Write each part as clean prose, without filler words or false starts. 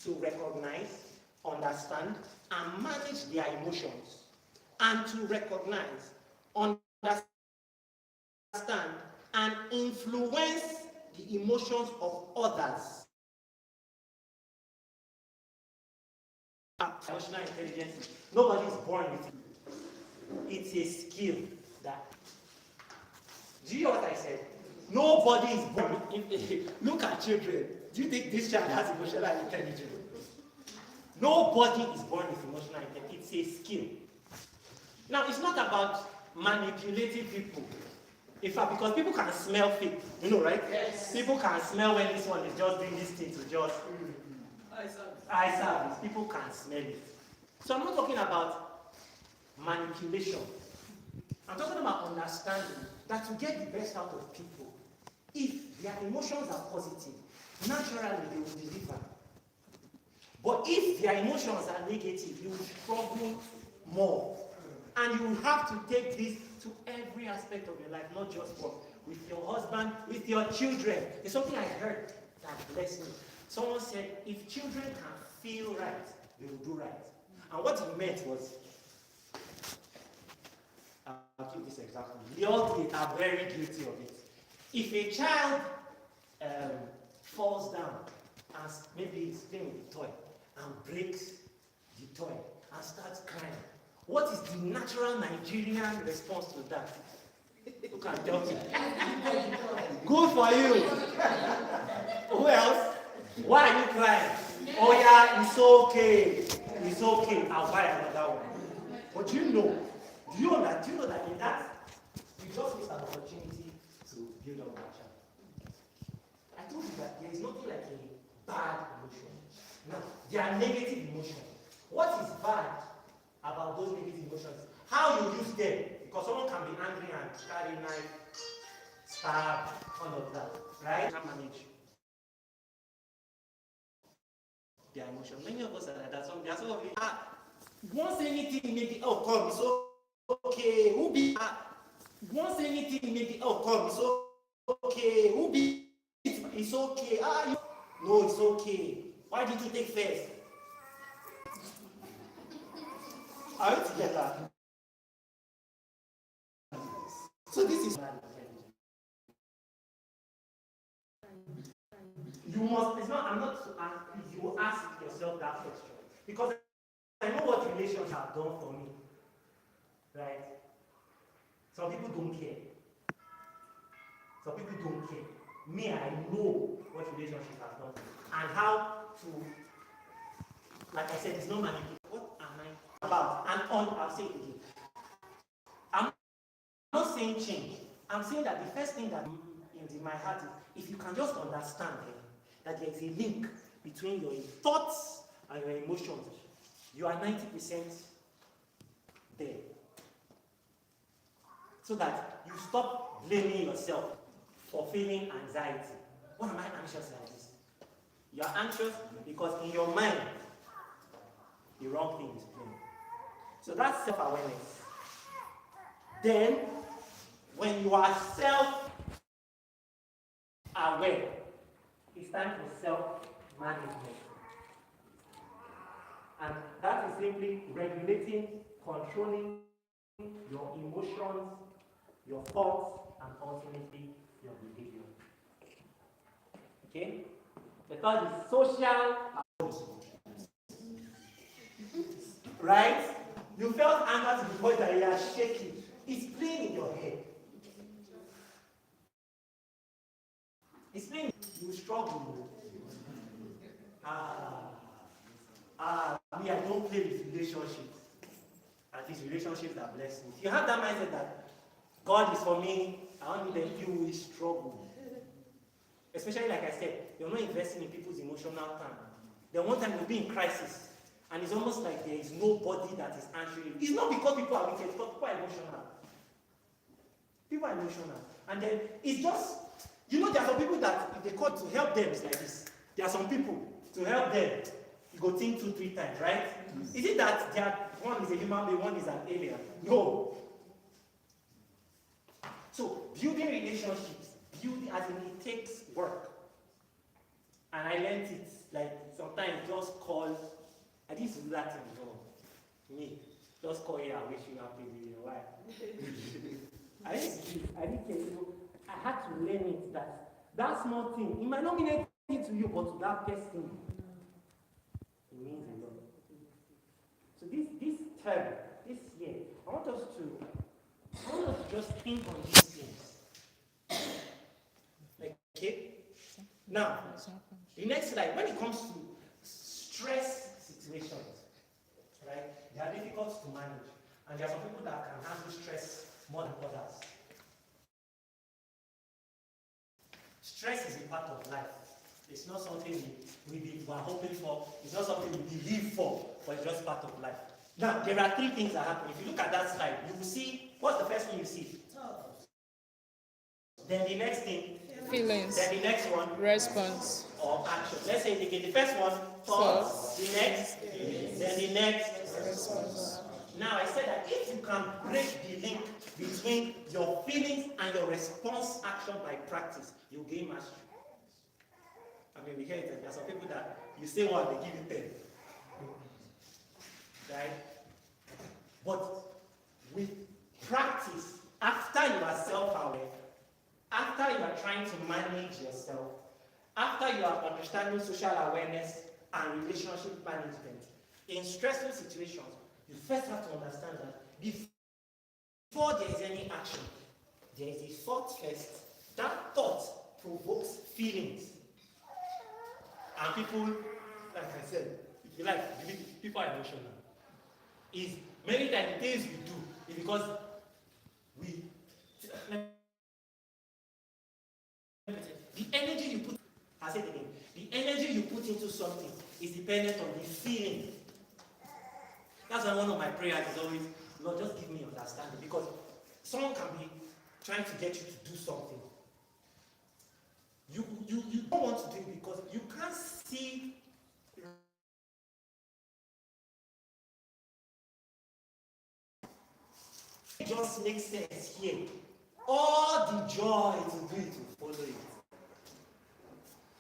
to recognize, understand, and manage their emotions. And to recognize, understand, and influence the emotions of others. Emotional intelligence, nobody is born with it. It's a skill that. Do you know what I said? Nobody is born. Look at children. Do you think this child has emotional intelligence? Nobody is born with emotional intelligence. It's a skill. Now, it's not about manipulating people. In fact, because people can smell fake, you know, right? Yes. People can smell when this one is just doing this thing to just eye service. People can smell it. So I'm not talking about manipulation. I'm talking about understanding that to get the best out of people, if their emotions are positive, naturally they will deliver. But if their emotions are negative, you will struggle more. And you will have to take this to every aspect of your life, not just work. With your husband, with your children. There's something I heard that blessed me. Someone said, if children can feel right, they will do right. And what he meant was, I'll give this example. We all do it, are very guilty of it. If a child falls down and maybe is playing with a toy and breaks the toy and starts crying, what is the natural Nigerian response to that? You can tell me. Good for you. Who else? Why are you crying? Oh yeah, it's okay. It's okay. I'll buy another one. But do you know that in that you just missed an opportunity to build up that child? I told you that there is nothing like a bad emotion. Now, there are negative emotions. What is bad about those negative emotions? How you use them. Because someone can be angry and carry knife, stab, all of that. Right? You can manage their emotion. Many of us are like that. There are some of you, once anything maybe, oh come, it's okay. Who be once anything maybe, oh come, it's okay. Who be it's okay. No, it's okay. Why did you take first? Are we together? So this is you must, it's not, I'm not, you ask yourself that question. Because I know what relations have done for me. Right? Some people don't care. Some people don't care. Me, I know what relationship has done for me. And how to, like I said, it's not manipulation. What am I about? And I'll say it again. I'm not saying change. I'm saying that the first thing that in my heart is, if you can just understand that there is a link between your thoughts and your emotions, you are 90% there. So that you stop blaming yourself for feeling anxiety. Why am I anxious like this? You are anxious because in your mind, the wrong thing is playing. So that's self-awareness. Then, when you are self-aware, it's time for self-management. And that is simply regulating, controlling your emotions, your thoughts, and ultimately your behavior. Okay? The third is social. Right? You felt anger to the point that you are shaking. It's playing in your head. It's playing. You struggle. Me, I don't play with relationships. And these relationships that bless me. If you have that mindset that God is for me, I want you, then you will struggle. Especially like I said, you're not investing in people's emotional time. Then one time you'll be in crisis. And it's almost like there is nobody that is answering you. It's not because people are wicked, because people are emotional. People are emotional. And then it's just, there are some people that if they call to help them, it's like this. There are some people, to help them, you go think 2-3 times, right? Is it that one is a human being, one is an alien? No. So building relationships, as in it takes work. And I learned it, like sometimes just that thing before. Me, just call you and wish you happy with your wife. I didn't care. I had to learn it that small thing, it might not mean anything to you, but to that person, it means a lot. So this term, this year, I want us to just think on these things. Okay? Now, the next slide, when it comes to stress situations, right, they are difficult to manage. And there are some people that can handle stress more than others. Stress is a part of life. It's not something we are hoping for. It's not something we believe for, but it's just part of life. Now, there are three things that happen. If you look at that slide, you will see, what's the first thing you see? Then the next thing, feelings. Then the next one, response. Or action. Let's say again, the first one, thoughts. The next, then the next, response. Now, I said that if you can break the link between your feelings and your response action by practice, you'll gain mastery. I mean, we hear it. There are some people that you say one, they give you 10. Right? But with practice, after you are self-aware, after you are trying to manage yourself, after you are understanding social awareness and relationship management, in stressful situations, you first have to understand that before there is any action, there is a thought first. That thought provokes feelings. And people, like I said, if you like, people are emotional. Is many times the things we do is because the energy you put, I said again, the energy you put into something is dependent on the feeling. That's why one of my prayers is always, Lord, just give me understanding. Because someone can be trying to get you to do something. You don't want to do it because you can't see. It just makes sense here. All the joy to do it will follow it.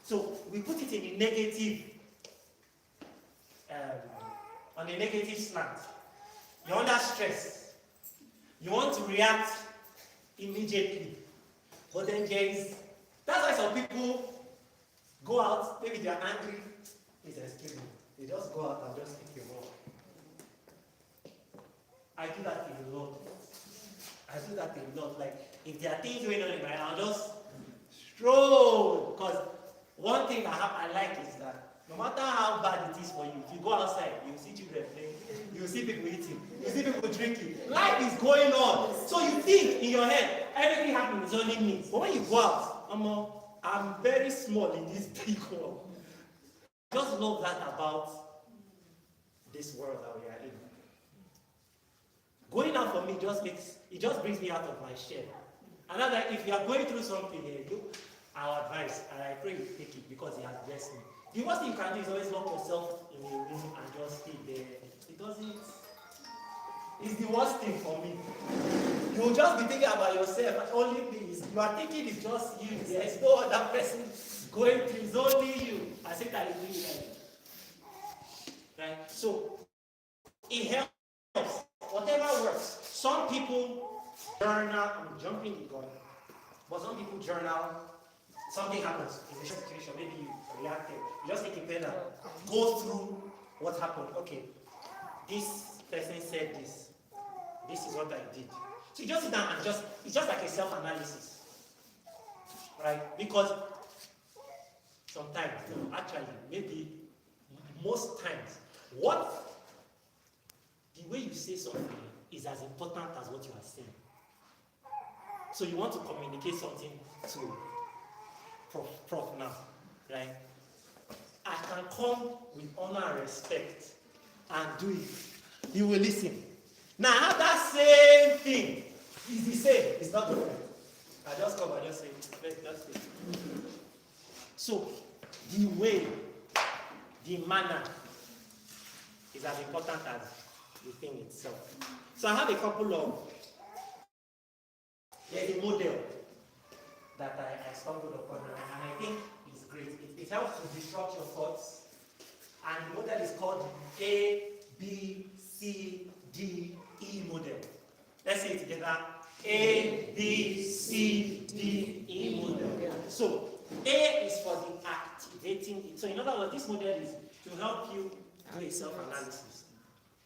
So we put it in a negative, on a negative slant. You're under stress. You want to react immediately. But then that's why some people go out, maybe they're angry. Please excuse me. They just go out and just pick a ball. I do that a lot. Like, if there are things going on in my house, I'll just stroll. Because one thing I like is that no matter how bad it is for you, if you go outside, you see children playing, you see people eating, you see people drinking. Life is going on. So you think in your head, everything happening is only me. But when you go out, I'm very small in this big world. I just love that about this world that we are in. Going out for me just brings me out of my shell. And that's like, if you are going through something here, our advice, and I pray you take it because He has blessed me. The worst thing you can do is always lock yourself in a room and just stay there. It's the worst thing for me. You'll just be thinking about yourself, and only me. You are thinking it's just you. There is no other person going through. It's only you. I say that is you. Right? So, it helps. Whatever works. Some people journal. I'm jumping the gun. But some people journal. Something happens in a situation. Maybe you reacted. You just take a pen and go through what happened. Okay. This person said this. This is what I did. So you just sit down and it's just like a self-analysis. Right? Because sometimes, actually, maybe most times, the way you say something is as important as what you are saying. So you want to communicate something to Prof now, right? I can come with honor and respect and do it. You will listen. Now I have that same thing. It's the same. It's not different. I just come and just say, let's say. So the way, the manner is as important as the thing itself. So I have a couple of, there's a model that I stumbled upon, and I think it's great. It helps to disrupt your thoughts. And the model is called B, C, D, E model. Let's say it together. A, B, C, D, E model. So A is for the activating. So in other words, this model is to help you do a self-analysis.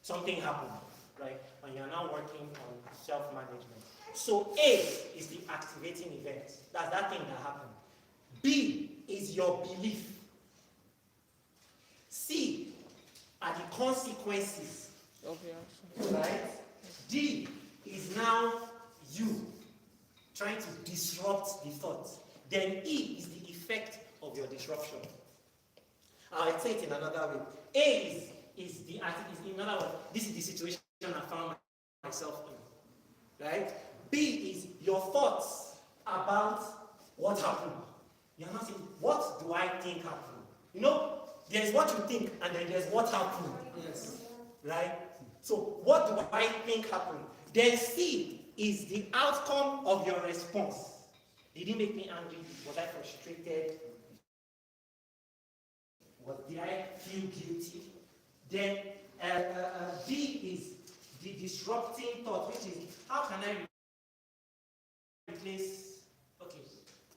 Something happened, right? When you're now working on self-management. So A is the activating event. That's that thing that happened. B is your belief. C are the consequences. Right? D is now you trying to disrupt the thought. Then E is the effect of your disruption. I'll say it in another way. A is the attitude. In other words, this is the situation I found myself in. Right? B is your thoughts about what happened. You're not saying, what do I think happened? You know, there's what you think and then there's what happened. Yes. Right? So, what do I think happened? Then C is the outcome of your response. Did it make me angry? Was I frustrated? Did I feel guilty? Then D is the disrupting thought, which is how can I replace, okay,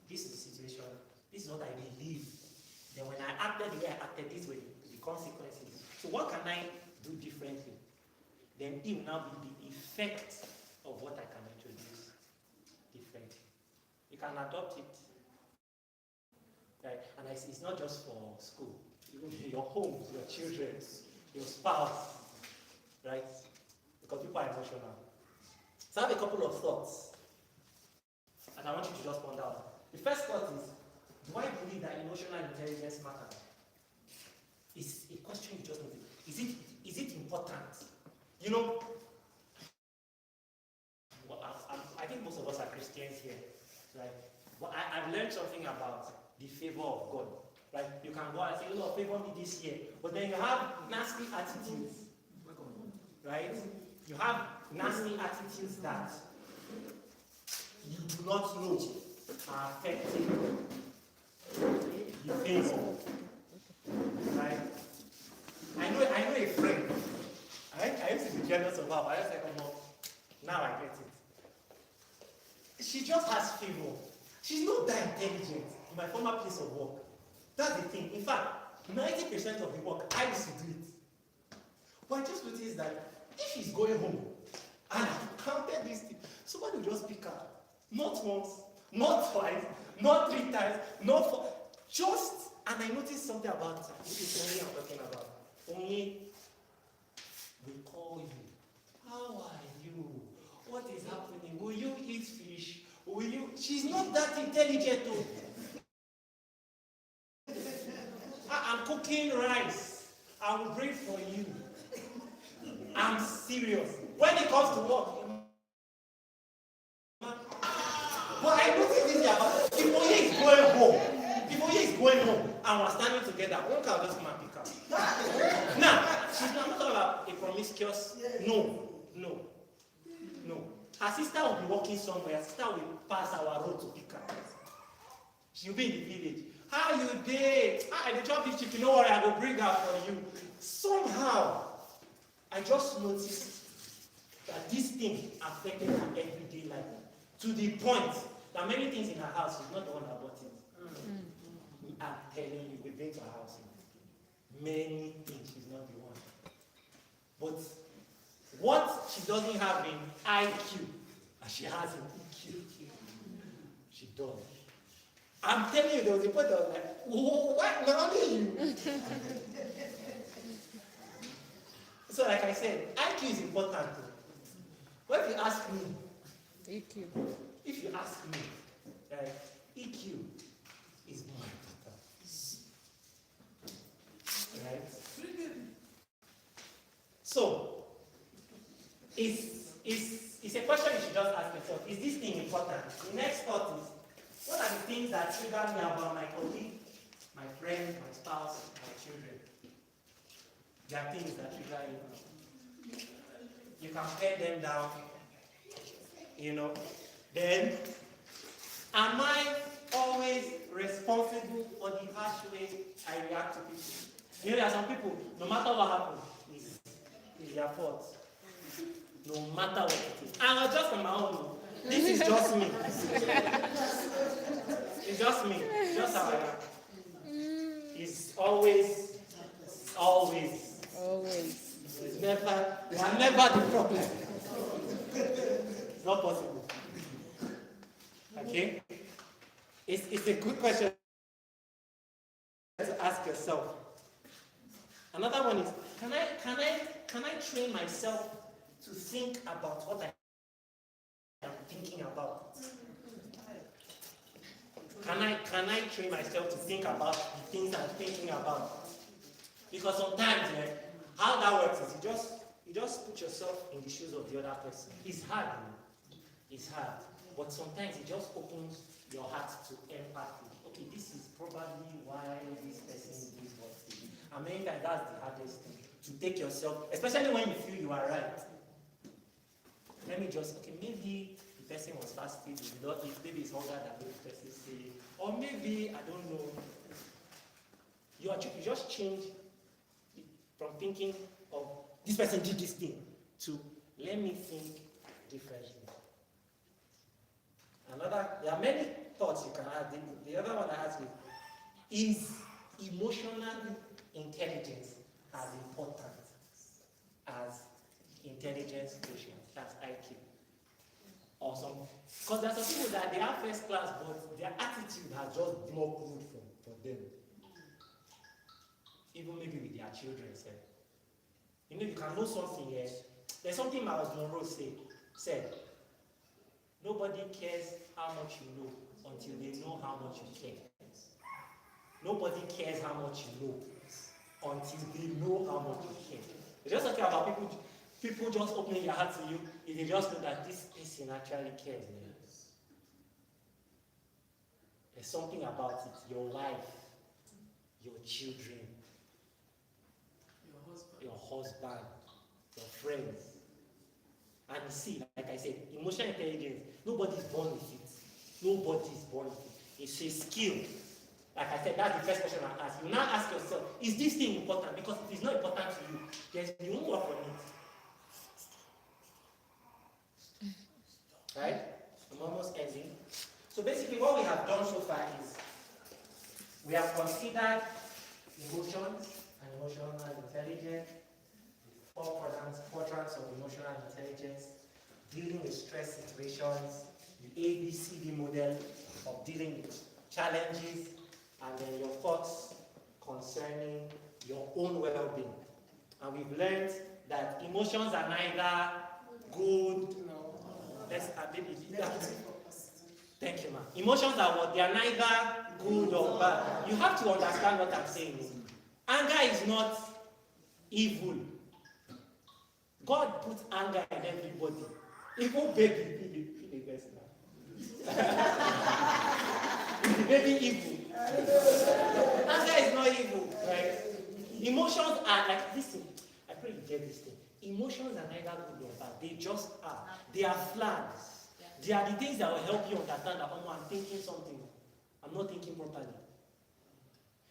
this is the situation, this is what I believe. Then when I acted the way I acted this way, the consequences. So what can I do differently? Then it will now be the effect of what I can introduce differently. You can adopt it. Right? And it's not just for school. Even your homes, your children, your spouse. Right? Because people are emotional. So I have a couple of thoughts. And I want you to just ponder out. The first thought is, do I believe that emotional intelligence matters? It's a question you just need. Is it important? You know, well, I think most of us are Christians here, right? But I've learned something about the favor of God, right? You can go and say, Lord, favor me this year. But then you have nasty attitudes, right? You have nasty attitudes that you do not know are affecting the favor, right? I know a friend. I used to be jealous of her, but I was like, oh, now I get it. She just has favor. She's not that intelligent in my former place of work. That's the thing. In fact, 90% of the work, I used to do it. But I just noticed that if she's going home, and I've counted this thing, somebody will just pick her. Not once, not twice, not 3 times, not 4. Just, and I noticed something about her. It's only I'm talking about. Only we call you. How are you? What is happening? Will you eat fish? Will you? She's not that intelligent though. I'm cooking rice. I will bring for you. I'm serious. When it comes to work, but I noticed this about Ifoye is going home. Ifoye is going home and we're standing together. One can just come and pick up. Now, she's not talking about a promiscuous. No. Her sister will be walking somewhere. Her sister will pass our road to pick her. She'll be in the village. How you dey? I dey chop this chicken. No worry, I will bring her for you. Somehow, I just noticed that this thing affected her everyday life to the point that many things in her house, she's not the one that bought it. I'm telling you, we've been to her house. Many things, she's not the one. But what she doesn't have in IQ, and she has in EQ, she does. I'm telling you, there was a point I was like, what? Not only you. So like I said, IQ is important too. But if you ask me, EQ. If you ask me, EQ is more important. Right? So, it's a question you should just ask yourself. Is this thing important? The next thought is, what are the things that trigger me about my colleague, my friend, my spouse, my children? There are things that trigger you. You can pare them down, you know. Then, am I always responsible for the harsh way I react to people? You know, there are some people, no matter what happens, It's their fault. No matter what it is. And I'm just on my own. This is just me. It's just me. Just how I am. It's always. It's never, we are never the problem. It's not possible. Okay? It's a good question to ask yourself. Another one is, can I train myself to think about what I am thinking about? Can I train myself to think about the things I'm thinking about? Because sometimes, how that works is you just put yourself in the shoes of the other person. It's hard, It's hard. But sometimes it just opens your heart to empathy. Okay, this is probably why this person did what they did. And many times that's the hardest thing. To take yourself, especially when you feel you are right. Let me just, okay, maybe the person was fasting, maybe it's hunger that made the person say, or maybe, I don't know. You just change from thinking of this person did this thing to let me think differently. There are many thoughts you can add. The other one I ask is emotional intelligence as important as intelligence quotient? That's IQ. Awesome. Because there are some people that they have first class, but their attitude has just blocked good for them. Even maybe with their children. You can know something here. There's something Miles Monroe said. Nobody cares how much you know until they know how much you care. Nobody cares how much you know until they know how much you care. It's just talking about people just opening their heart to you if they just know that this person actually cares. There's something about it. Your wife, your children, your husband, your friends. And you see, like I said, emotional intelligence, nobody's born with it. Nobody's born with it. It's a skill. Like I said, that's the first question I ask. You now ask yourself, is this thing important? Because if it's not important to you, you won't work on it. Right? I'm almost ending. So basically what we have done so far is we have considered emotions and emotional intelligence, four quadrants of emotional intelligence, dealing with stress situations, the ABCD model of dealing with challenges, and then your thoughts concerning your own well-being. And we've learned that emotions are neither good, thank you, ma'am. Emotions are what? They are neither good or bad. You have to understand what I'm saying. Anger is not evil. God put anger in everybody. Even baby, feel the best now. Is the baby evil? Anger is not evil, right? Emotions are like, listen, I pray you get this thing. Emotions are neither good or bad. They just are. They are flags. They are the things that will help you understand that, I'm thinking something. I'm not thinking properly.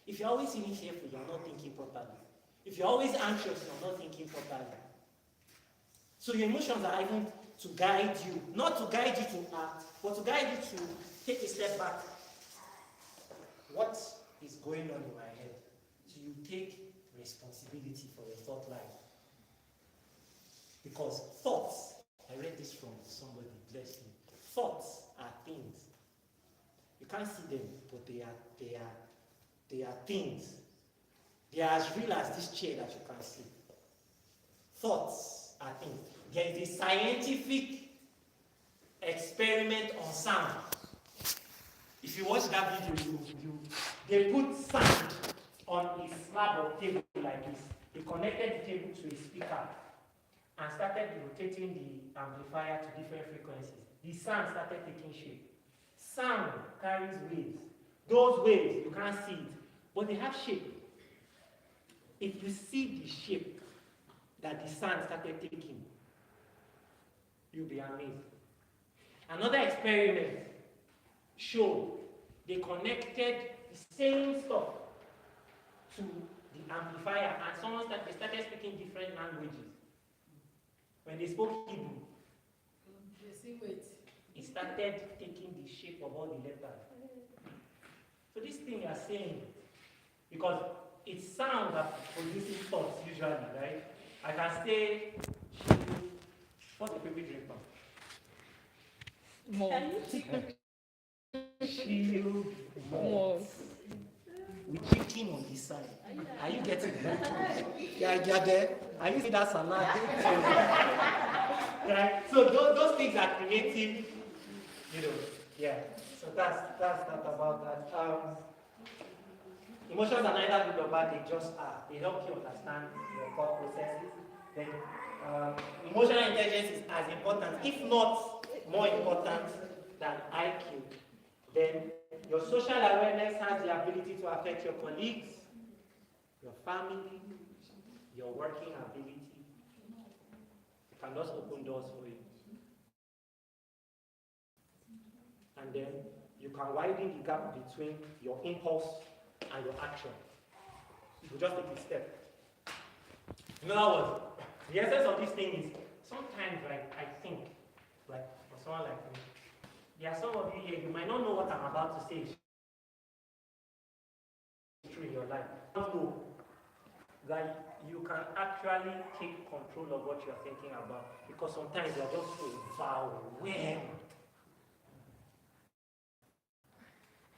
If you're always feeling fearful, you're not thinking properly. If you're always anxious, you're not thinking properly. So your emotions are even to guide you, not to guide you to act, but to guide you to take a step back. What is going on in my head? So you take responsibility for your thought life. Because thoughts, I read this from somebody, bless me. Thoughts are things. You can't see them, but they are things. They are as real as this chair that you can see. Thoughts are things. There is a scientific experiment on sound. If you watch that video, they put sand on a slab of table like this. They connected the table to a speaker and started rotating the amplifier to different frequencies. The sound started taking shape. Sound carries waves. Those waves, you can't see it, but they have shape. If you see the shape that the sound started taking, you'll be amazed. Another experiment showed they connected the same stuff to the amplifier, and they started speaking different languages. When they spoke Hebrew, it started taking the shape of all the letters. So this thing you are saying, because it sounds that produces thoughts usually, right? I can say, what's the favorite drink now? More. Shield More. with chicken on the side. Are you getting that? Yeah, there. Are you seeing that salad? Right? So those things are creative, yeah. So that's that about that. Emotions are neither good or bad, they just are. They help you understand your thought processes. Then emotional intelligence is as important, if not more important than IQ. Then your social awareness has the ability to affect your colleagues, your family, your working ability. It can just open doors for you. And then you can widen the gap between your impulse and your action. You just take a step. In other words, the essence of this thing is sometimes, like, I think, like, for someone like me, there are some of you here, you might not know what I'm about to say is true in your life. You don't know that you can actually take control of what you're thinking about, because sometimes you're just so overwhelmed.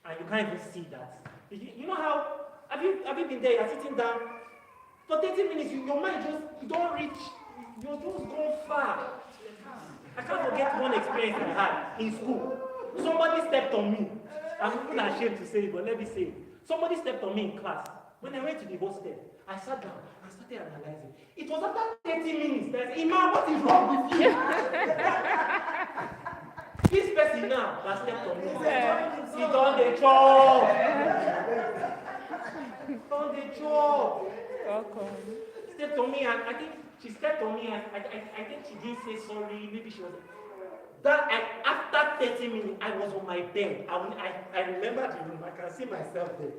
And you can't even see that. You know how, have you been there, you're sitting down, for 30 minutes, your mind you don't reach, you're just going far. I can't forget one experience I had in school. Somebody stepped on me. I'm even ashamed to say it, but let me say it. Somebody stepped on me in class. When I went to the hostel, I sat down and started analyzing. It was after 30 minutes that, Imam, what is wrong with you? This person now that stepped on me, he done the job. Done the job. Welcome. Stepped on me, and I think she stepped on me, and I think she didn't say sorry. Maybe she was. After 30 minutes, I was on my bed. I remember the room. I can see myself there.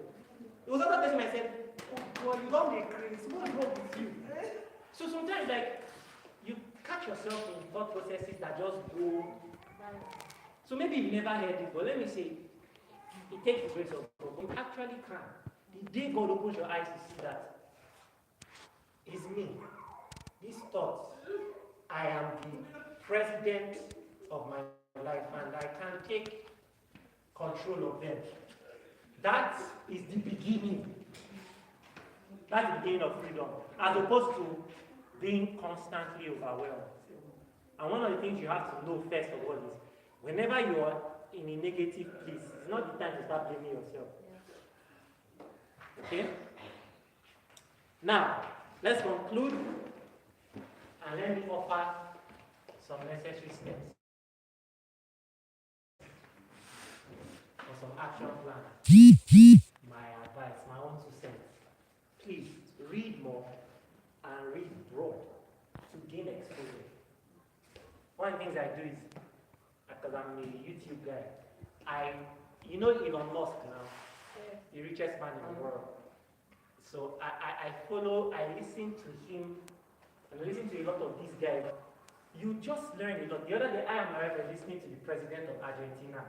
It was after 30 minutes I said, "Oh God, you don't make crazy. What's wrong with you?" So sometimes, like, you catch yourself in thought processes that just go. So maybe you've never heard it, but let me say, it takes the grace of God. You actually can. The day God opens your eyes to see that, it's me. These thoughts, I am the president of my life, and I can take control of them. That is the beginning. That's the beginning of freedom, as opposed to being constantly overwhelmed. And one of the things you have to know first of all is, whenever you are in a negative place, it's not the time to start blaming yourself. Okay? Now, let's conclude, and let me offer some necessary steps or some action plans. My advice, my own 2 cents. Please read more and read broad to gain exposure. One of the things I do is, because I'm a YouTube guy, you know Elon Musk now, the richest man in the world. So I listen to him, and I listen to a lot of these guys. You just learn a lot. The other day, I and my wife were listening to the president of Argentina.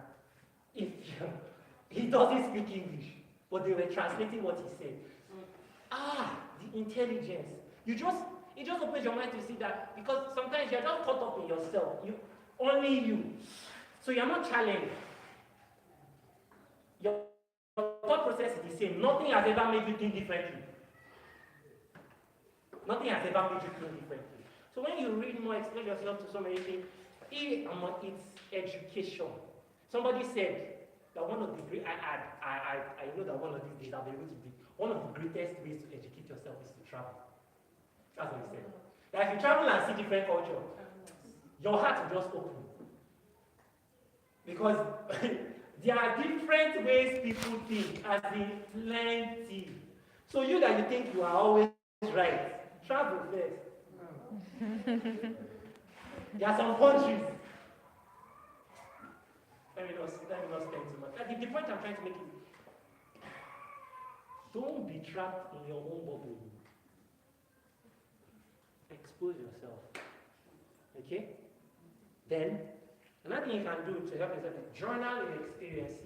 He doesn't speak English, but they were translating what he said. The intelligence. It just opens your mind to see that, because sometimes you're just caught up in yourself. Only you. So you're not challenged. Your thought process is the same. Nothing has ever made you think differently. Nothing has ever made you think differently. So when you read more, expose yourself to so many things, it's education. Somebody said that one of the great, I know that one of these days I'll be able to be, one of the greatest ways to educate yourself is to travel. That's what he said. That if you travel and see different culture, your heart will just open. Because there are different ways people think, as in plenty. So you that you think you are always right, travel first. There are some countries. Let me not spend too much. The point I'm trying to make is, don't be trapped in your own bubble. Expose yourself. Okay? Then, another thing you can do to help yourself is journal your experiences.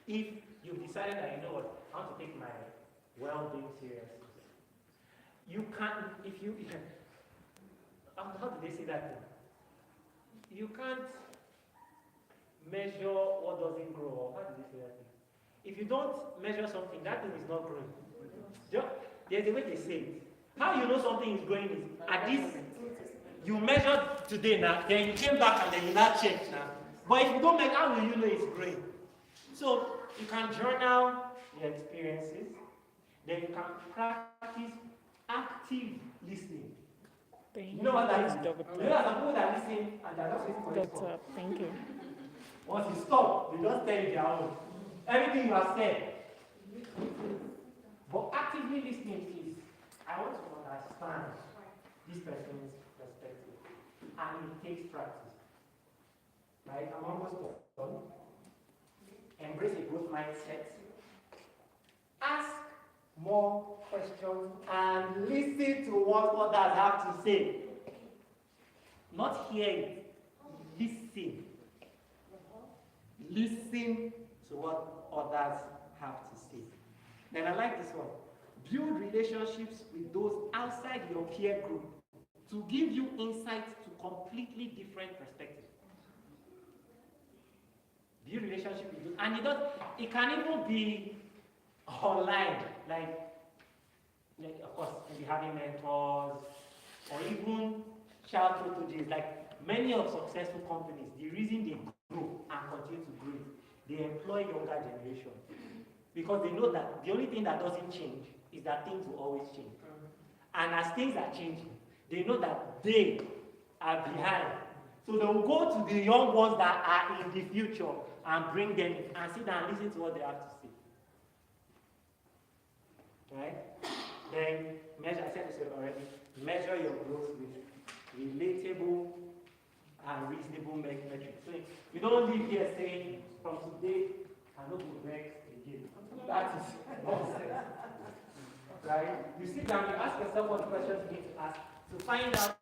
If you've decided that, you know what, I want to take my well-being seriously, you can't, if you, how do they say that thing? You can't measure what doesn't grow, or how do they say that thing? If you don't measure something, that thing is not growing. There's a way they say it. How you know something is growing is, at this, you measured today now, then you came back and then you now checked now. But if you don't measure, how will you know it's growing? So, you can journal your experiences, then you can practice active listening. Thank You know what that is? Doctor. You know some people that listen and they're not listening for Doctor, response. thank you. Once you stop, they just tell you their own. Everything you have said. But actively listening is, I want to understand this person's perspective. And it takes practice. Right? I'm almost done. Embrace a growth mindset. Ask more questions and listen to what others have to say. Not hear it. Listen. Listen to what others have to say. Then I like this one. Build relationships with those outside your peer group to give you insights to completely different perspectives. Build relationship with those, and it can even be online, like of course, maybe having mentors, or even child proteges. Like many of successful companies, the reason they grow and continue to grow, they employ younger generation. Because they know that the only thing that doesn't change is that things will always change. And as things are changing, they know that they are behind. So they will go to the young ones that are in the future and bring them in and sit down and listen to what they have to say. Right? Then measure, I said this already, measure your growth with relatable and reasonable metrics. So you don't leave here saying, from today, I know to vex again. That is nonsense. Right? You sit down, you ask yourself what questions you need to ask to find out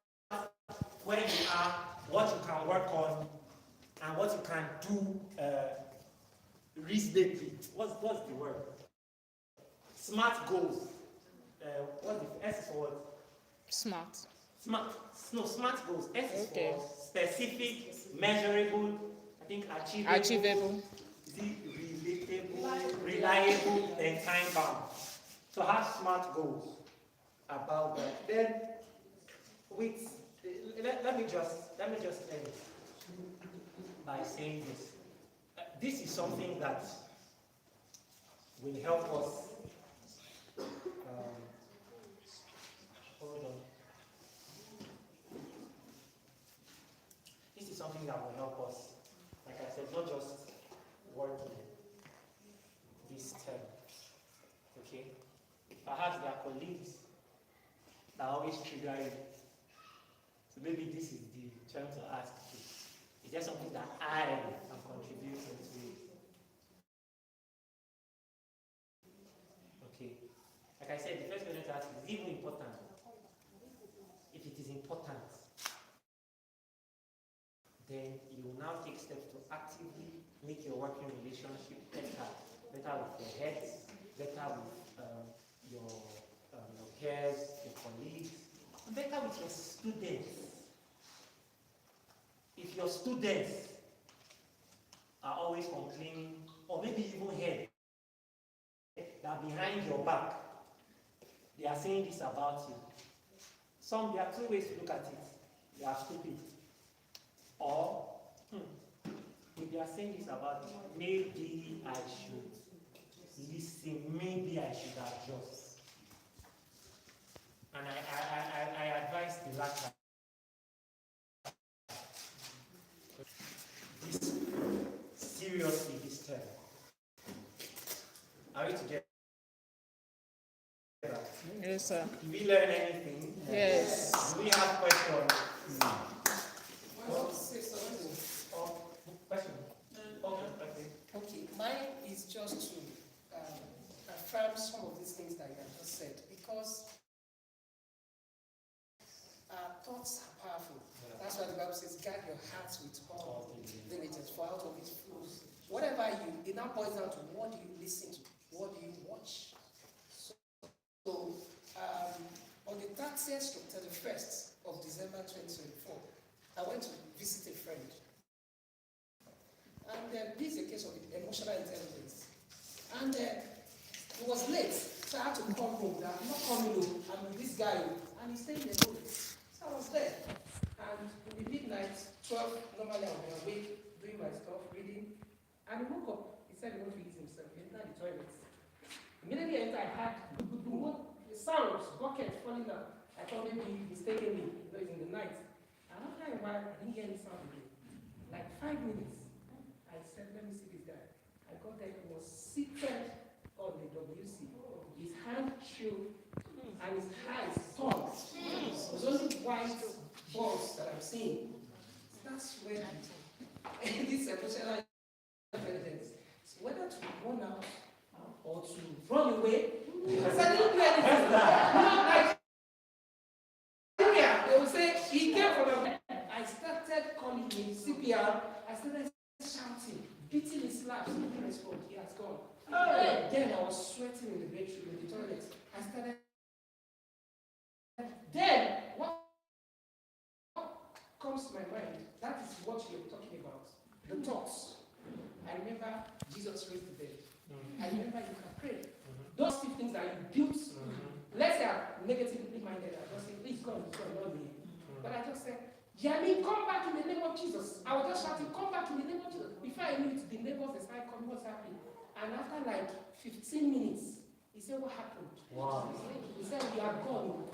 where you are, what you can work on, and what you can do reasonably. What's the word? Smart goals. What's the S for what? Smart. Smart goals. S is for specific, measurable, I think achievable. Relatable, reliable, and time bound. So have smart goals about that. Then let me just end by saying this. This is something that will help us. Hold on. This is something that will help us. Like I said, not just working this term. Okay? Perhaps there are colleagues that always trigger you. So maybe this is the term to ask. Is there something that I am contributing to it? Okay. Like I said, the first question to ask is even important. If it is important, then you will now take steps to actively make your working relationship better with your heads, better with your peers, your colleagues, and better with your students. If your students are always complaining, or maybe even heard that behind your back, they are saying this about you. There are two ways to look at it. They are stupid. Or, if they are saying this about you, maybe I should listen, maybe I should adjust. And I advise the latter. Seriously this term. Are we together? Yes, sir. Did we learn anything? Yes. Do we have questions? I want to say something. Question? Okay. Okay, mine is just to affirm some of these things that you have just said, because thoughts are powerful. That's why the Bible says, guard your hearts with all diligence, for out of it flows. Whatever it now boils down to what do you listen to? What do you watch? So, on the 30th to 31st of December 2024, I went to visit a friend. And this is a case of emotional intelligence. And it was late, so I had to come home. I'm not coming home, I'm with this guy, and he's staying alone. So I was there. And in the midnight, 12, normally I'll be awake, doing my stuff, reading. And he woke up. He said he wanted to eat himself. He entered the toilet. Immediately I entered, I had the sound, bucket falling down. I thought maybe he's taking me, it's in the night. And after a while, I didn't hear any sound again. Like 5 minutes. I said, let me see this guy. I got there, he was seated on the WC. His hand chilled and his eyes torn. It was only white balls that I'm seeing. That's where this emotional intelligence. So whether to run out or to run away, because I didn't do anything. Like, they would say, he came from a... I started calling him CPR. I started shouting, beating his slaps. He didn't respond. He has gone. Then I was sweating in the bedroom, in the toilet. I started. Then, what comes to my mind? That is what you're talking about. The thoughts. I remember Jesus raised the dead. I remember you can pray. Those two things that you built, let's say I'm negatively minded. I just say, please God, not me. But I just said, Yami, come back in the name of Jesus. I was just shouting, come back in the name of Jesus. Before I knew it, the neighbors started coming, what's happening? And after like 15 minutes, he said, what happened? Wow. He said, you are gone.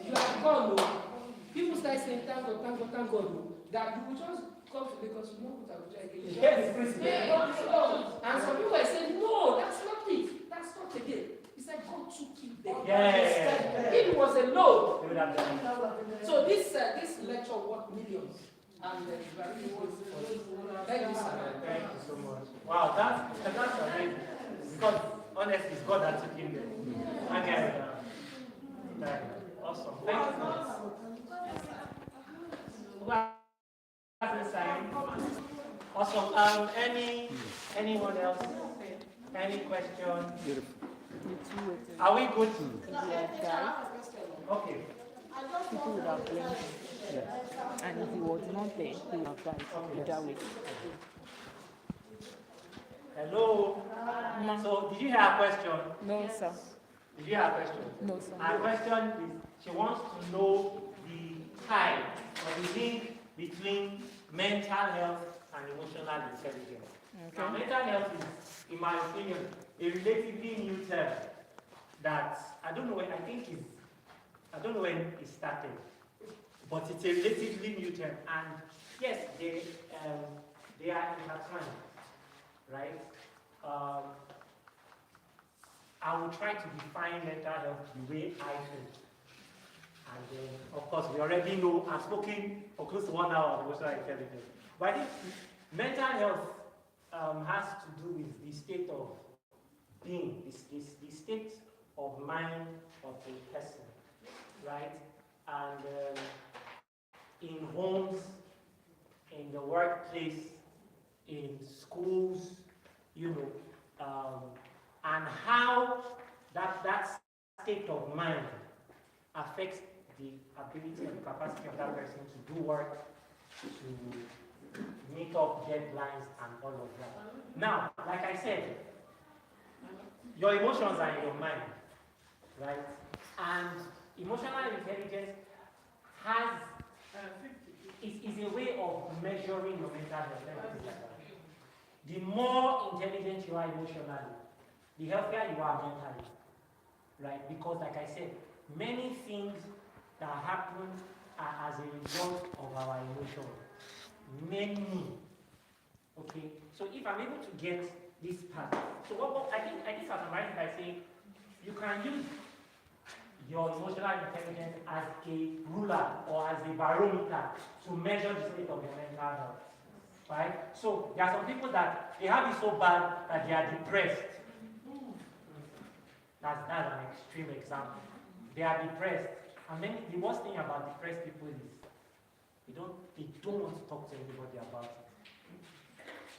You are gone. People start saying, thank God, thank God, thank God. That you will just come to Lagos, you know, again. And some people are saying, no, that's not it. That's not again. He said, God took it there. Yeah. If it was a load, so this lecture worth millions. And thank you, sir. Thank you so much. Wow, that's amazing. Because honestly, it's God that took him there. Again, awesome. Thank you so much. Wow. Awesome. Anyone else? Any question? Are we good? Okay. People would have blamed him. And if he was not there, he would have died that way. Hello? So, did you hear a question? No, sir. Did you hear a question? No, sir. Her question is, she wants to know the tie or the link between mental health and emotional intelligence. Okay. Now, mental health is, in my opinion, a relatively new term that I don't know when it started, but it's a relatively new term, and yes, they are intertwined, right? I will try to define mental health the way I do. And of course, we already know, I've spoken for close to 1 hour on emotional intelligence. But I think mental health has to do with the state of being, the state of mind of a person, right? And in homes, in the workplace, in schools, and how that state of mind affects the ability and capacity of that person to do work, to meet up deadlines and all of that. Now, like I said, your emotions are in your mind, right? And emotional intelligence is a way of measuring your mental health. The more intelligent you are emotionally, the healthier you are mentally, right? Because like I said, many things that happen are as a result of our emotions. Many. Okay? So if I'm able to get this part, so what I think as a mind, I say, you can use your emotional intelligence as a ruler or as a barometer to measure the state of your mental health. Right? So there are some people that they have it so bad that they are depressed. That's an extreme example. They are depressed And then the worst thing about depressed people is they don't want to talk to anybody about it.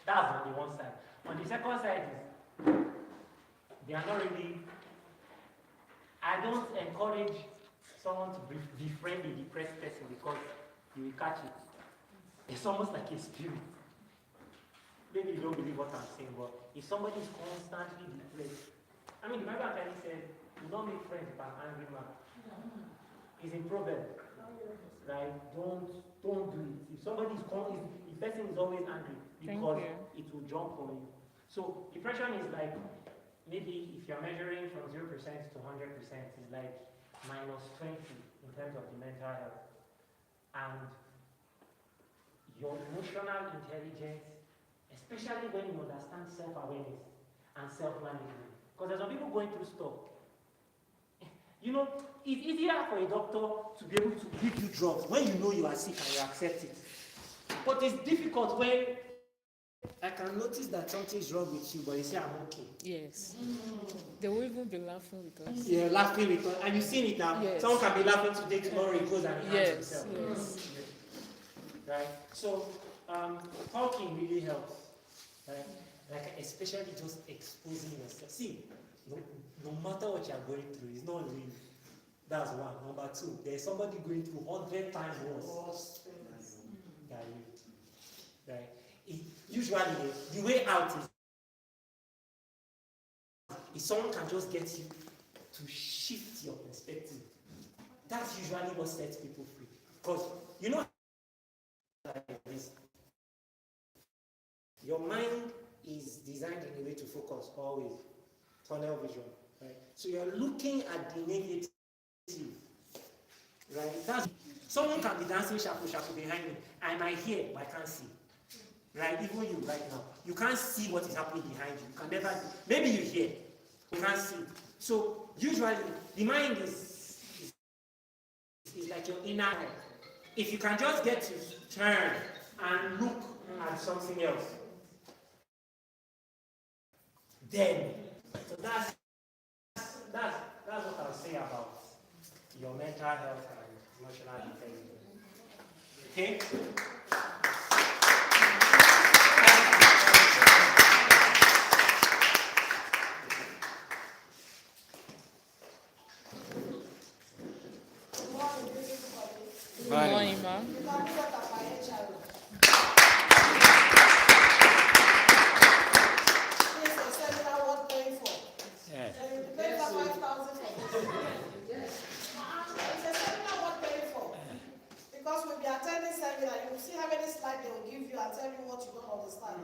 That's on the one side. On the second side is they are not really. I don't encourage someone to befriend a depressed person because you will catch it. It's almost like a spirit. Maybe you don't believe what I'm saying, but if somebody is constantly depressed, I mean, the Bible actually says, "Do not make friends with an angry man." It's in Proverbs, right? Don't do it. If somebody is if person is always angry, because it will jump on you. So depression is like maybe if you're measuring from 0% to 100%, it's like -20 in terms of the mental health, and your emotional intelligence, especially when you understand self-awareness and self-management. Because there's some people going through stuff. You know, it's easier for a doctor to be able to give you drugs when you know you are sick and you accept it. But it's difficult when I can notice that something is wrong with you, but you say, "I'm okay." Yes. They will even be laughing with us. Yeah, laughing with us. And you've seen it now. Yes. Someone can be laughing today, tomorrow he goes and he harms himself. Yes. Right? So, talking really helps. Right? Like, especially just exposing yourself. See, no matter what you're going through, it's not real. That's one. Number two, there's somebody going through 100 times worse than you. Right? Usually, the way out is if someone can just get you to shift your perspective. That's usually what sets people free. Because you know like this. Your mind is designed in a way to focus always. Tunnel vision. Right? So you're looking at the negative. Right? That's, someone can be dancing shaku shaku behind me. I might hear, but I can't see. Right? Even you right now. You can't see what is happening behind you. You can never, maybe you hear, you can't see. So usually the mind is like your inner eye. If you can just get to turn and look at something else, then so that's what I'll say about your mental health and emotional intelligence. Okay? Good morning, ma'am. Because we'll be attending seminar, you will see how many slides they will give you and tell you what you don't understand.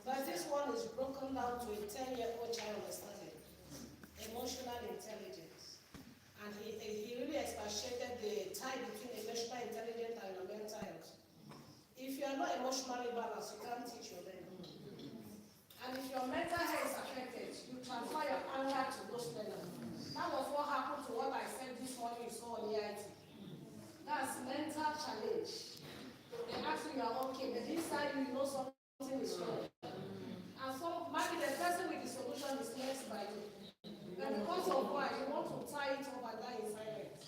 But this one is broken down to a 10-year-old child understanding. Emotional intelligence. And he really expatiated the tie between emotional intelligence and your mental health. If you are not emotionally balanced, you can't teach your learning. And if your mental health is affected, you transfer your anger to those learners. That was what happened to what I said this morning you saw on EIT. That's mental challenge. They ask you are okay, but inside you know something is wrong. And so maybe the person with the solution is next by you. And because of why you want to tie it up and die in silence.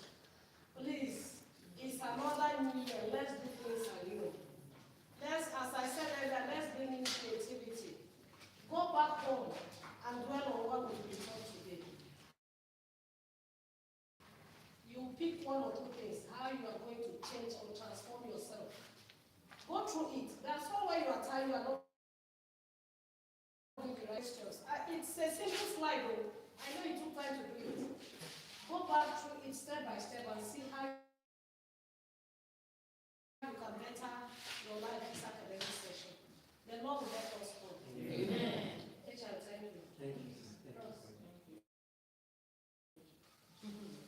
Please, it's another new year. Let's do things anew. Let's, as I said earlier, let's bring in creativity. Go back home and dwell on what we've been taught today. You pick one or two things, how you are going to change or transform yourself. Go through it. That's not why you are tired, you are not doing the right questions. It's a simple slide, though. I know it took time to do it. Go back through it step by step and see how you can better your life this academic session. The Lord will let us go. Amen. HR, thank you. Thank you.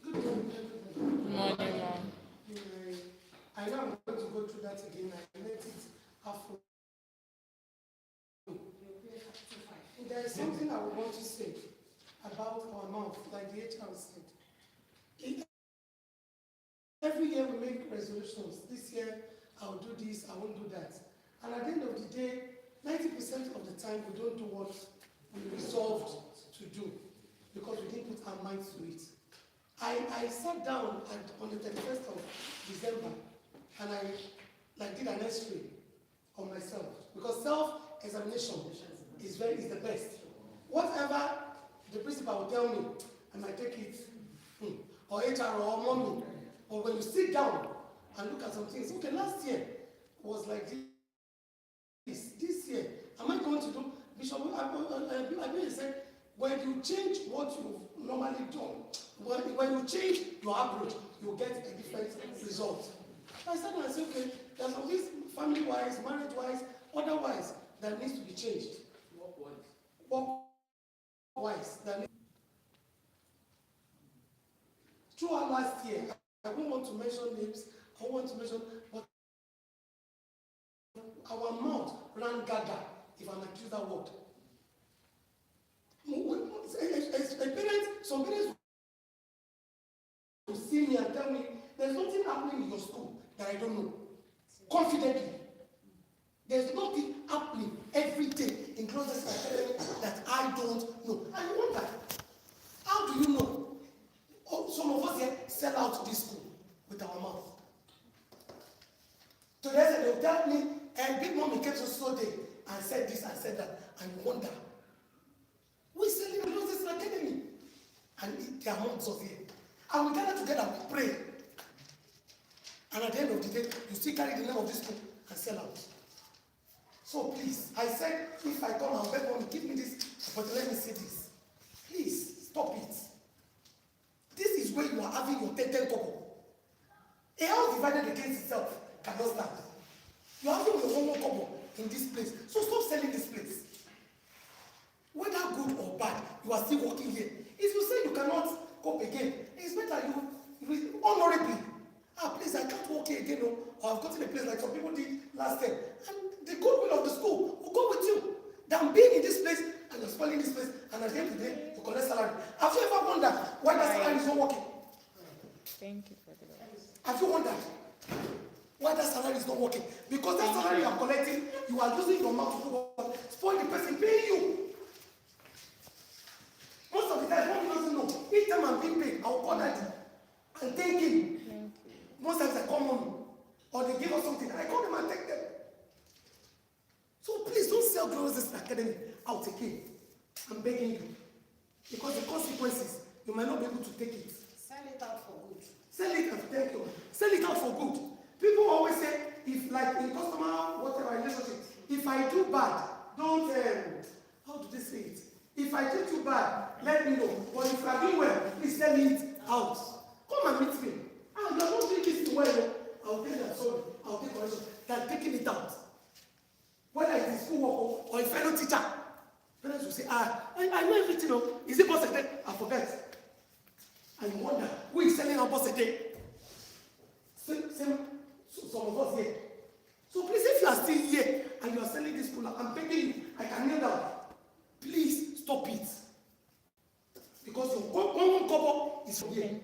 Good morning, ma'am. I know I'm going to go through that again. I let it halfway. There is something I would want to say about our mouth, like the HR said. Every year we make resolutions. This year I'll do this, I won't do that. And at the end of the day, 90% of the time we don't do what we resolved to do because we didn't put our minds to it. I sat down on the 31st of December and I did an X-ray on myself because self-examination is the best. Whatever the principal will tell me, I might take it, or HR or mommy. But when you sit down and look at some things, okay, last year was like this. This year, am I going to do? Bishop, I really said, when you change what you've normally done, when you change your approach, you get a different result. I started and I said, okay, there's some things family-wise, marriage-wise, otherwise, that needs to be changed. Work-wise. Throughout last year, I don't want to mention names, I don't want to mention, but our mouth ran gaga, if I'm accused that word. Some parents will see me and tell me, there's nothing happening in your school that I don't know. Confidently. There's nothing happening every day in Closest Academy that I don't know. And you wonder, how do you know? Oh, some of us here sell out this school with our mouth. Today they'll tell me, and Big Mommy came to so day and said this and said that, and you wonder, we sell in Closest Academy. And there are months of here. And we gather together, we pray. And at the end of the day, you still carry the name of this school and sell out. So please, I said, if I come and beg Mommy, give me this, but let me say this. Please, stop it. This is where you are having your 10 kobo. A house divided against itself cannot stand. You are having your 1 kobo in this place. So stop selling this place. Whether good or bad, you are still working here. If you say you cannot cope again, it's better you honorably. Please, I can't work here again, or I've gotten a place like some people did last time. And the goodwill of the school will go with you. Than being in this place and you're spoiling this place, and at the end of the day, you collect salary. Have you ever wondered why that salary is not working? Thank you for the advice. Have you wondered why that salary is not working? Because that salary you are collecting, you are using your mouth to do what? Spoil the person paying you. Most of the time, one doesn't know. Each time I'm being paid, I will call daddy and thank him. Most times I call mommy, or they give us something, I call them and take them. So please don't sell Closest Academy out again. I'm begging you. Because the consequences, you might not be able to take it. Sell it out for good. Sell it out, thank you. Sell it out for good. People always say, if like in customer, whatever relationship, if I do bad, don't, how do they say it? If I do too bad, let me know. But if I do well, please sell it out. Come and meet me. You are not doing this well. I'll tell you I'm sorry. I'll take correction. Than taking it out. Whether it is schoolwork or a fellow teacher, parents will say, I know everything. Is it boss a day? I forget. And you wonder, who is selling our boss a day? Some of us here. So please, if you are still here and you are selling this school, I'm begging you, I can kneel down. Please stop it. Because your one couple is from here.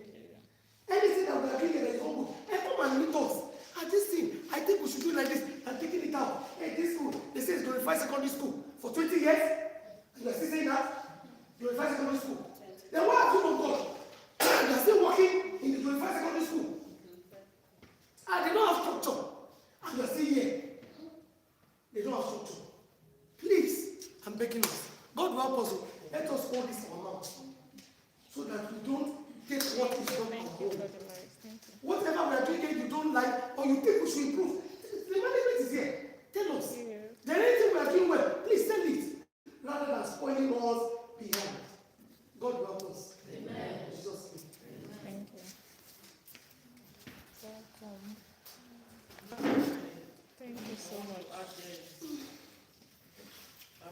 Anything that we are doing here that is not good, come and meet us. This thing, I think we should do like this and taking it out. Hey, this school, they say it's glorified secondary school for 20 years. And you are still saying that? Glorified secondary school. Then why have you not gone? You are still working in the glorified secondary school. And they don't have structure. And you are still here. They don't have structure. Please, I'm begging us. God will help us. Let us hold this in our mouth. So that we don't take what is not our home. Whatever we are doing here you don't like or you think we should improve, the management is here. Tell us. Then anything we are doing well, please tell it. Rather than spoiling us behind. God will help us. Amen. Jesus' name. Thank you. Welcome. Thank you so much. I've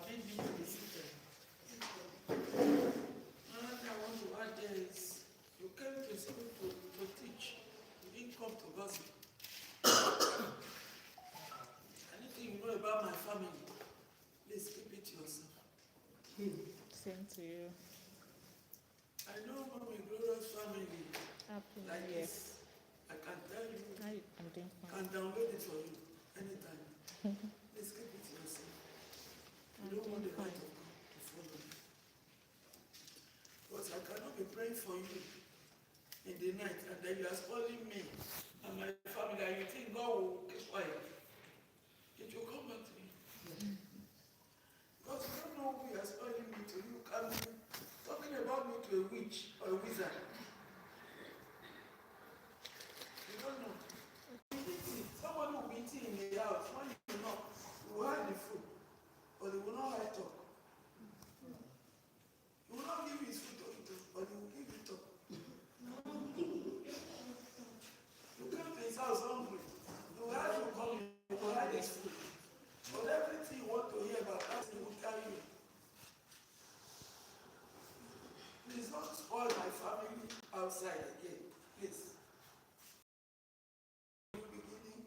been being the system. And I want to add there is, you came to school to teach. You didn't come to gossip. Anything you know about my family, please keep it to yourself. Same to you. I know from a glorious family Happy like New Year. this. I can tell you, I'm doing I fine. can download it for you anytime. Please keep it to yourself. You don't want the right of God to follow you. Because I cannot be praying for you the night, and then you are spoiling me and my family, and you think God will keep quiet. It will come back to you. Because you don't know who you are spoiling me to. You can be talking about me to a witch or a wizard. You don't know. Somebody will be eating in the house. When you know, you will hide the food, but they will not hide talk. You will not give his food to eat, but he will give it up. You come to his house hungry. You will have to come in, you will hide his food. But everything you want to hear about, that he will tell you. Please don't spoil my family outside again. Please. Beginning,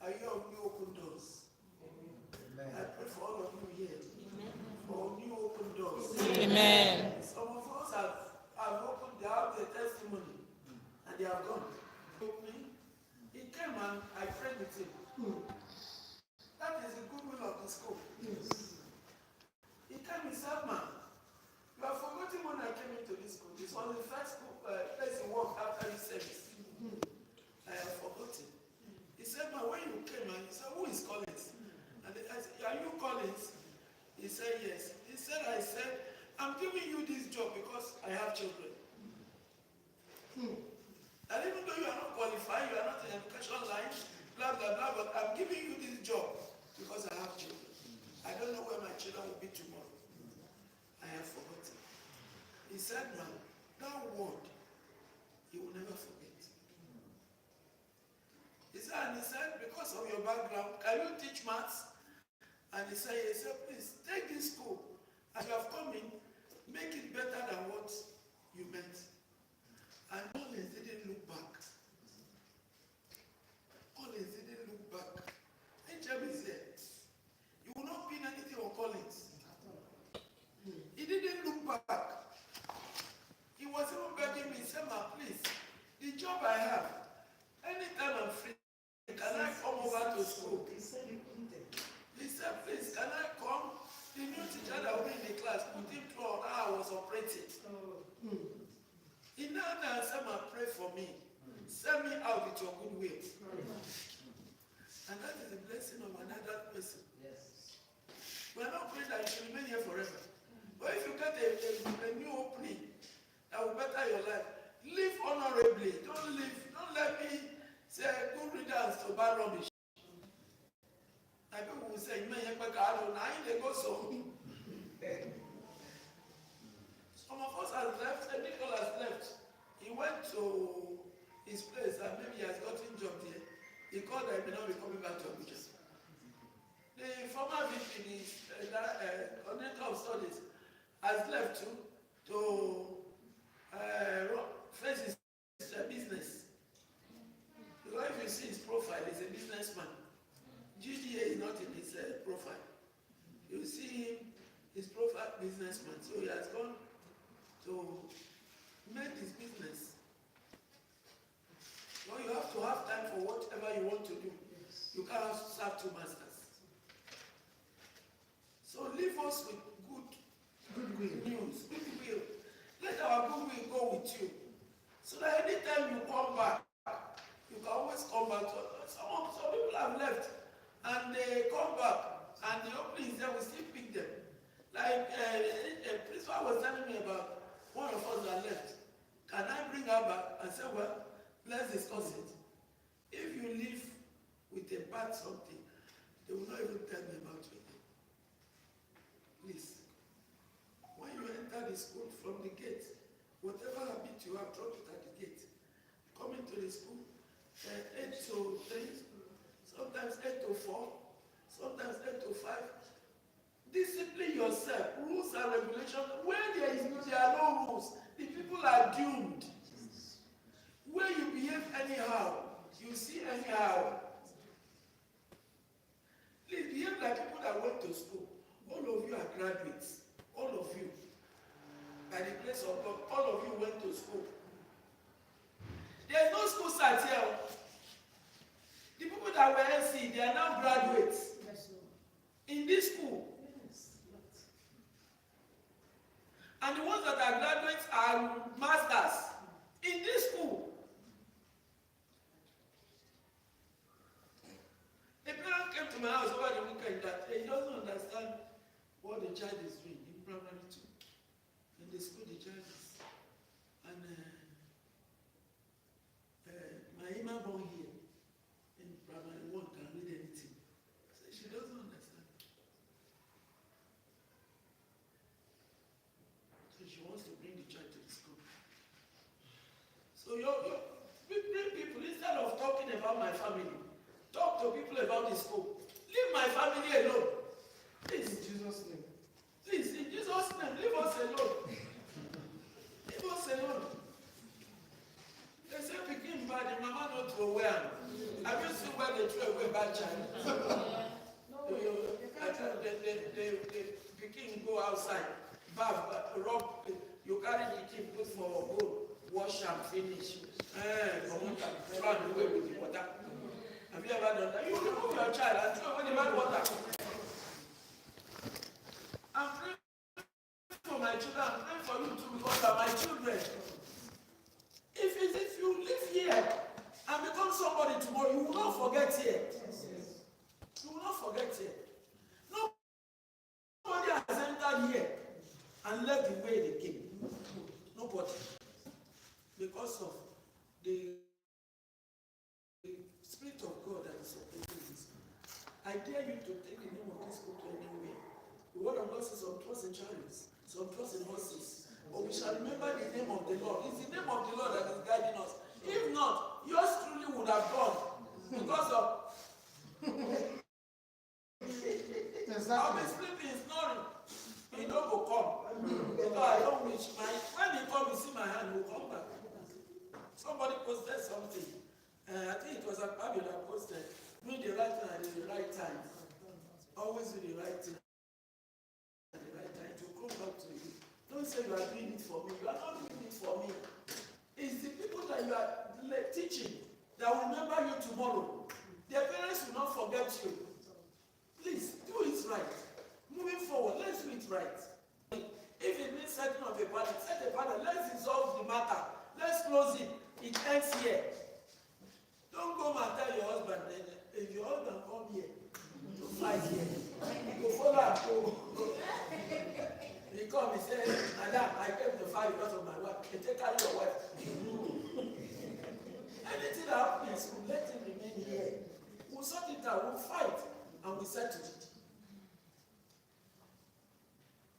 I hear of new open doors. Amen. I pray for all of you here. Amen. For new open doors. Amen. Some of us have opened, they have their testimony, and they have gone. He came and I prayed with him. That is the goodwill of the school. Yes. He came, he said, man, you have forgotten when I came into this school. This was the first school, place you worked after this service. I have forgotten. He said, man, when you came, and he said, who is Collins? And I said, are you Collins? He said, yes. He said, I said, I'm giving you this job because I have children. And even though you are not qualified, you are not in education line, blah, blah, blah, but I'm giving you this job because I have children. I don't know where my children will be tomorrow. I have forgotten. He said, man, that word, you will never forget. He said, because of your background, can you teach maths? And he said, please, take this school. As you have come in, make it better than what you meant. And Collins didn't look back. Collins didn't look back. HM is there. You will not pin anything on Collins. He didn't look back. He was even begging me, say, ma, please, the job I have, anytime I'm free, can I come over to school? He said, please, can I come? The new teacher that will be in the class put him through how I was operating. He now said, ma, pray for me. Send me out with your good will. And that is the blessing of another person. Yes. We are not praying that you should remain here forever. But if you get a new opening that will better your life, live honorably. Don't let me say good riddance to bad rubbish. Like people will say, man, they go so. Some of us have left, and Nicholas has left. He went to his place and maybe he has gotten job there. He called that he may not be coming back to Abuja. The former VP, the coordinator of studies, has left to face his business. Because if you see his profile, he's a businessman. GDA is not in his profile. You see him, his profile businessman. So he has gone to make his business. So you have to have time for whatever you want to do. You can't serve two masters. So leave us with goodwill news, goodwill. Let our goodwill go with you. So that anytime you come back, you can always come back to us. Some people have left and they come back and the opening is there, we still pick them. Like a principal was telling me about one of us that left. Can I bring her back and say, well, let's discuss it. If you leave with a bad something, they will not even tell me about it. Please, when you enter the school from the gate, whatever habit you have, drop it at the gate. Come into the school, 8 to 3, sometimes 8 to 4, sometimes 8 to 5. Discipline yourself. Rules and regulations. Where there are no rules, the people are doomed. Where you behave anyhow, you see anyhow. Please behave like people that went to school. All of you are graduates. All of you. By the grace of God, all of you went to school. There is no school site here. The people that were NC, they are now graduates. In this school. And the ones that are graduates are masters. about my family. Talk to people about the school. Leave my family alone. Please. In Jesus' name. Please, in Jesus' name, leave us alone. Leave us alone. They say picking bad, the mama not throw away. Have you seen where they throw away bad child? The picking go outside, bath, rub, you carry the kid, put for a bowl, wash and finish. Come on, throw it away with the water. Have you ever done that? You remove your child and throw away the bad water. I'm praying for my children, I'm praying for you too because they are my children. If you live here and become somebody tomorrow, you will not forget here. You will not forget here. Nobody has entered here and left the way they came. Nobody. Because of the Spirit of God that is operating this. I dare you to take the name of this book to anywhere. The word of God says some trust in chariots, some trust in horses. But we shall remember the name of the Lord. It's the name of the Lord that is guiding us. If not, yours truly would have gone because of I'll be sleeping, snoring. He don't go come. Because I don't wish my when he come, you see my hand, he will come back. Somebody posted something. I think it was a Bible that posted. Do the right thing at the right time. Always do the right thing at the right time to come back to you. Don't say you are doing it for me. You are not doing it for me. It's the people that you are teaching that will remember you tomorrow. Their parents will not forget you. Please, do it right. Moving forward, let's do it right. If it means setting up a pattern, set a pattern. Let's resolve the matter. Let's close it. It ends here. Don't go and tell your husband, if your husband come here to fight here, you follow and go. He come, he say, Madam, I came to fight because of my wife. He take out your wife. Anything that happens, we'll let him remain here. We'll sort it out, we'll fight, and we'll settle it.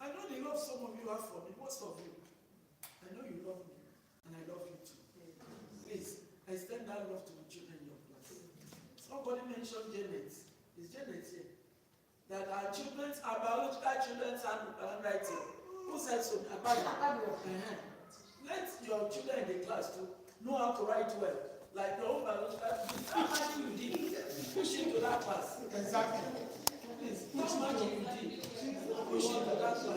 I know the love some of you have for me, most of you. I know you love me, and I love you too. Please, extend that love to the children in your class. Somebody mentioned Janet. Is Janet here? That our children's, our biological children's handwriting. Who said so? Let your children in the class to know how to write well. Like your own biological children. How much you did? Push into that class. Exactly. Please, how much you did? Push into that class.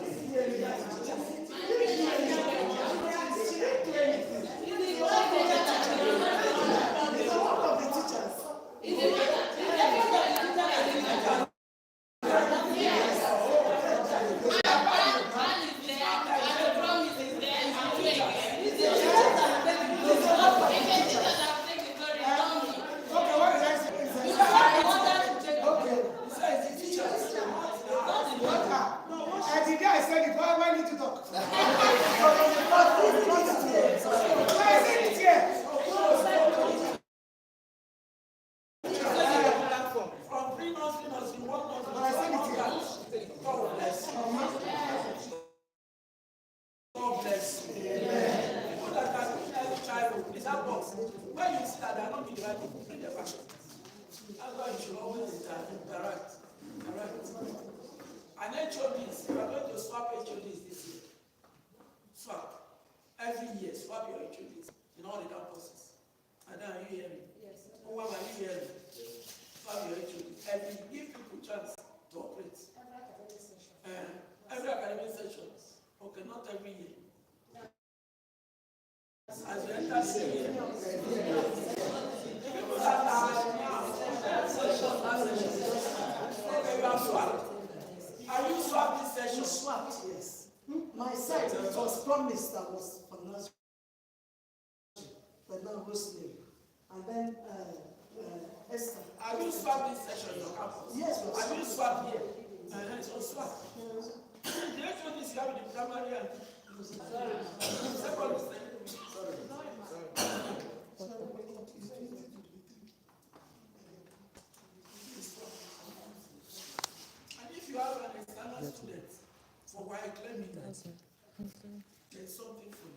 And HODs, we are going to swap HODs this year. Swap. Every year, swap your HODs in all the campuses. And then are you hearing? Yes. Who are you hearing? Swap your HODs. Every give people chance to operate. Every academic session. Okay, not every year. As you enter the year. People that are now, session. Okay, you have swapped. Are you swapped this session? Swapped, yes. My site, it was promised that was for nursery, but now hosting. And then Esther. Have you swapped this session in your campus? Yes, we have you swapped here? So swap. The actual is you have in the primary and secondary. And if you have an external student for why claiming that, there's something for you.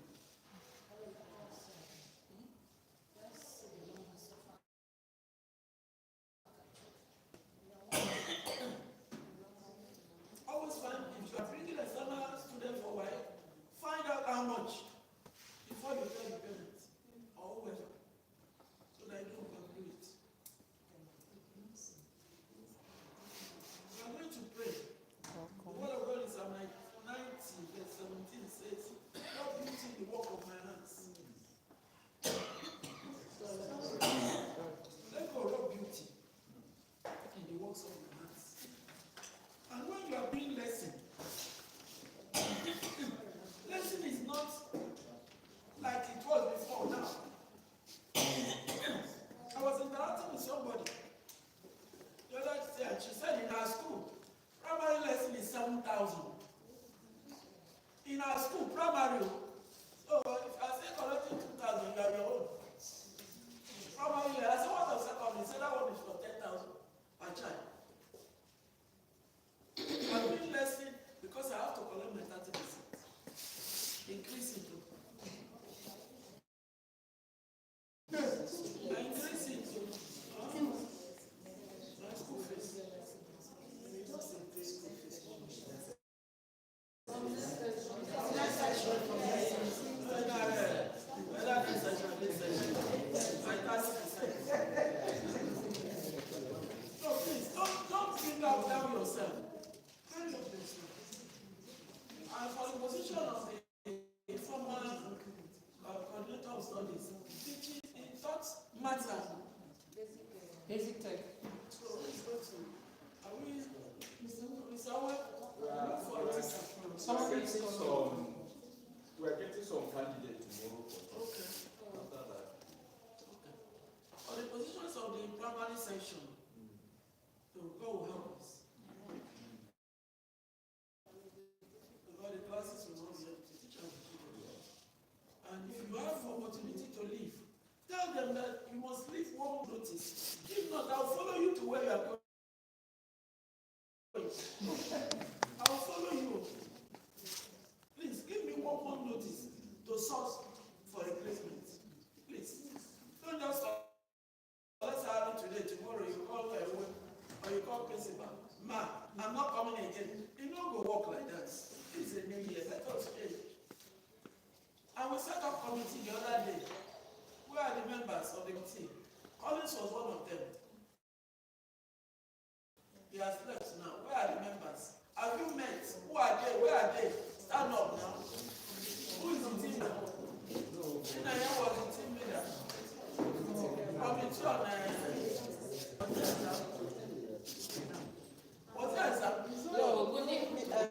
increase it. School fees. No, please, don't bring out down yourself. Carry your place. And for the position of the former coordinator of studies, teaching in thought matter. Basic tech. So it's going to, are we, Mr. Owe, look for this. Somebody is coming. We're getting some candidates tomorrow for Okay. after that. For the positions of the primary section, so God will help us. Because the classes will not be able to teach us. And if you have opportunity to leave, tell them that you must leave one notice. If not, I'll follow you to where you are going. I'll follow you. Please give me one notice to source for replacement. Please. Don't just stop. Let's have it today, tomorrow you call her away, or you call principal. Ma, I'm not coming again. You don't go walk like that. It's a new year. Let us pay. And we set up committee the other day. Where are the members of the committee? Collins was one of them. He has left now. Where are the members? Have you met? Who are they? Where are they? Stand up now. Who is the team now? Chinaya was the team leader. Committee on what's that, sir? No, good day.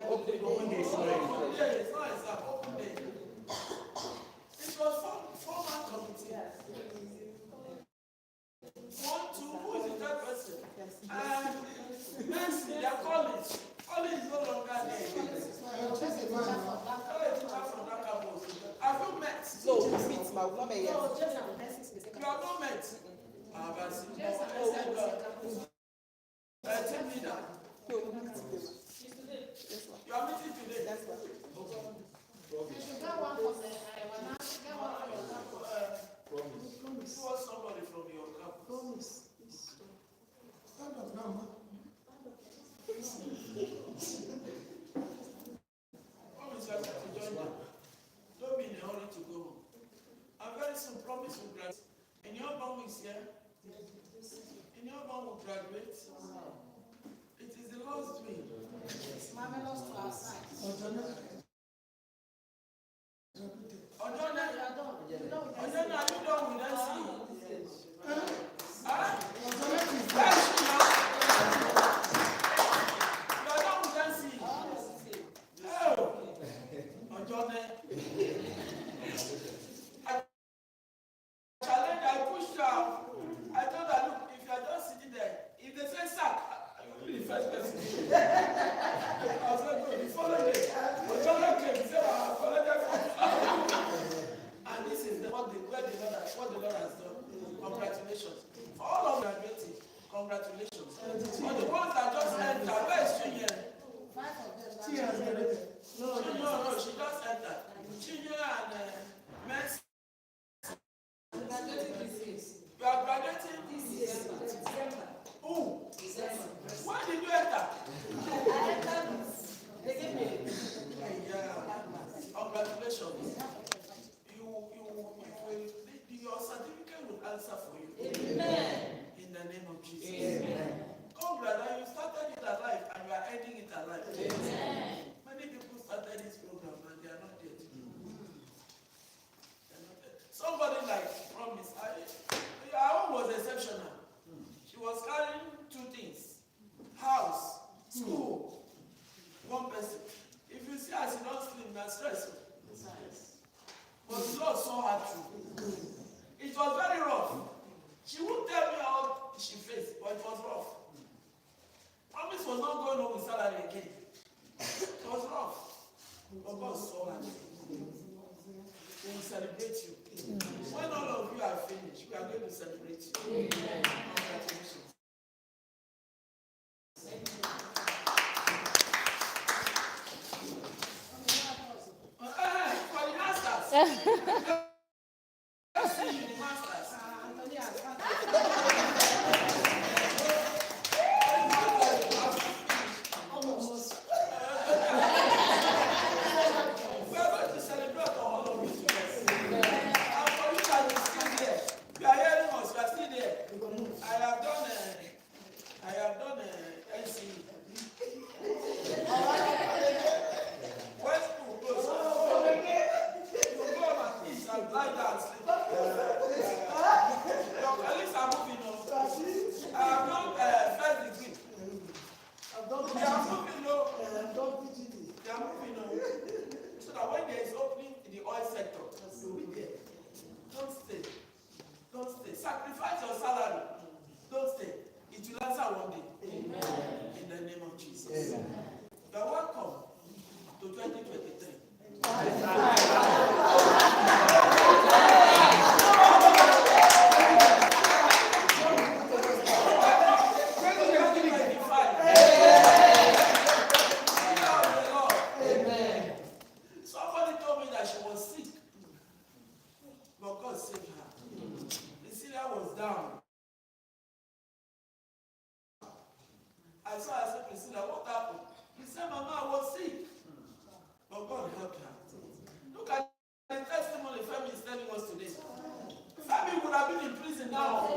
Open day. It's not exam. Open day. It was four-man committee. 1, 2, who is the third person? And Nancy, they are calling. Calling is no longer there. Have you met? No, meet my woman here. You have not met. But team leader. No, we meet together. You are meeting today. That's why. Who was somebody from your campus? Stand up now, man. Promise you to join them. Don't be in a hurry to go home. And very soon, promise will graduate. In your bond is here. In your bond will graduate. It is the Lord's will. It's marvelous to our side. Ojona, are you done with us? Huh? Yes, you know. You are done with us. Oh, Ojona. I challenged, I pushed her. I told her, look, if you are just sitting there, if they say sack, you will be the first person. I was like, no, the following day, Ojona came, he said, I followed them. And this is what the Lord has done. Congratulations. For all of graduating, congratulations. For the ones that just entered, where is Chinyere? No, she just entered. Chinyere and Mercy. You are graduating this year. Who? When did you enter? Congratulations. Your certificate will answer for you. Amen. In the name of Jesus. Amen. Congrats, you started it alive and you are ending it alive. Amen. Many people started this program and they are not dead. Somebody like Promise, her own was exceptional. She was carrying 2 things: house, school, 1 person. If you see her, she don't sleep, that's stressful. But the Lord saw her through. It was very rough. She won't tell me how she faced, but it was rough. Promise was not going home with salary again. It was rough. But God saw her. We will celebrate you. When all of you are finished, we are going to celebrate you. Congratulations. For the masters. Let's see you, the masters. are moving on. I have done first degree. They are moving on. They are moving on. So that when there is opening in the oil sector, you'll be there. Don't stay. Don't stay. Sacrifice your salary. Don't stay. It will answer one day. Amen. In the name of Jesus. Amen. You are welcome to 2023. Somebody told me that she was sick, but God saved her. Priscilla was down. I saw her say, Priscilla, what happened? He said, Mama, I was sick, but God helped her. Look at the testimony Femi is telling us today. Femi would have been in prison now.